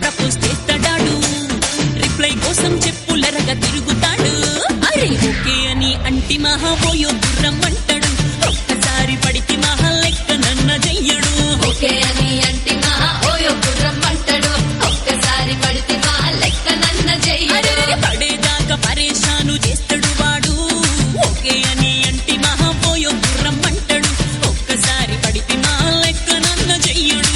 Propose చేస్తాడాడు, reply కోసం చెప్పులరగా తిరుగుతాడు. అరే ఓకే అని అంటి మహాబోయో గుర్రం అంటాడు, ఒక్కసారి పడికి మహా లెక్క నన్న చెయ్యడు. ఓకే అని అంటి మహా ఓయో గుర్రం అంటాడు, ఒక్కసారి పడితే మహా లెక్క నన్న చెయ్యడు. పడేదాకా పరేషాను చేస్తాడు వాడు, ఓకే అని అంటి మహాబోయో గుర్రం అంటాడు, ఒక్కసారి పడికి మహా లెక్క నన్న చెయ్యడు.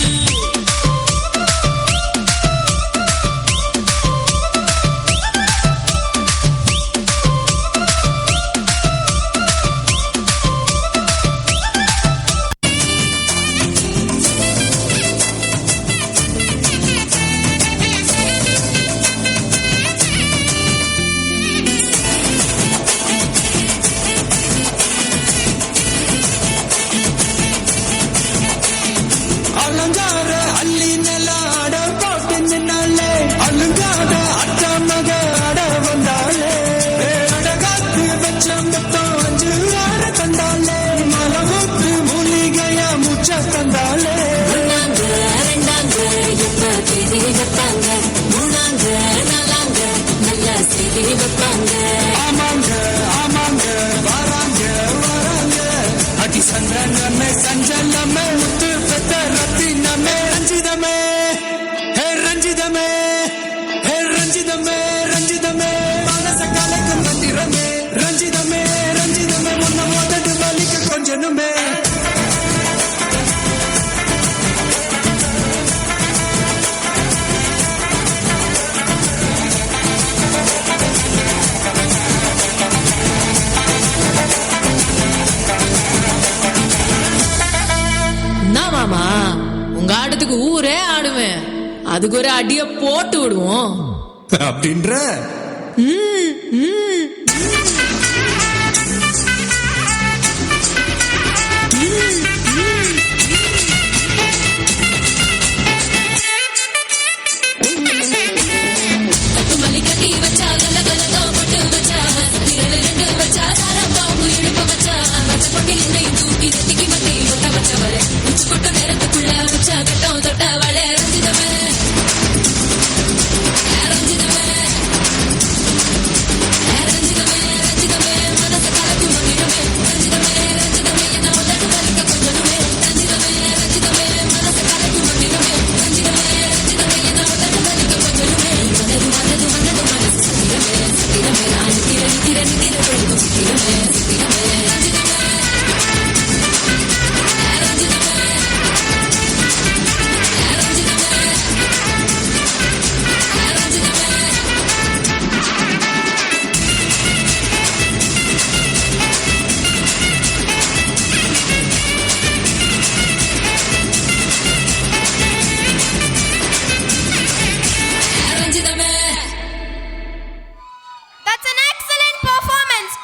அலங்கார அள்ளி நில ஆட போட்டு நின்னாலே, அலங்காத அத்தா மக ஆட வந்தாலே, அடகாத்து வச்ச மொத்தம் 5 ஆட தந்தாலே, மலவுக்கு மூலிகையா முச்ச தந்தாலே. ஒன்னாங்க ரெண்டாங்க எப்ப தேதி வைப்பாங்க, மூணாங்க நாலாங்க நல்ல செய்தி வைப்பாங்க. ஆமாங்க ஆமாங்க வராங்க வராங்க, அடி சந்தனமே சஞ்சலமே முத்து பெத்த ரத்தினமே, ரஞ்சிதமே ஹே ரஞ்சிதமே, ஹே ரஞ்சிதமே ரஞ்சிதமே, மனச கலைக்கும் மந்திரமே, ரஞ்சிதமே ரஞ்சிதமே, உன்னை மோதட்டு வலிக்க கொஞ்சனுமே. என்ன மாமா, உங்க ஆட்டத்துக்கு ஊரே ஆடுவேன், அதுக்கு ஒரு அடிய போட்டு விடுவோம் அப்படின்ற ம், ம்.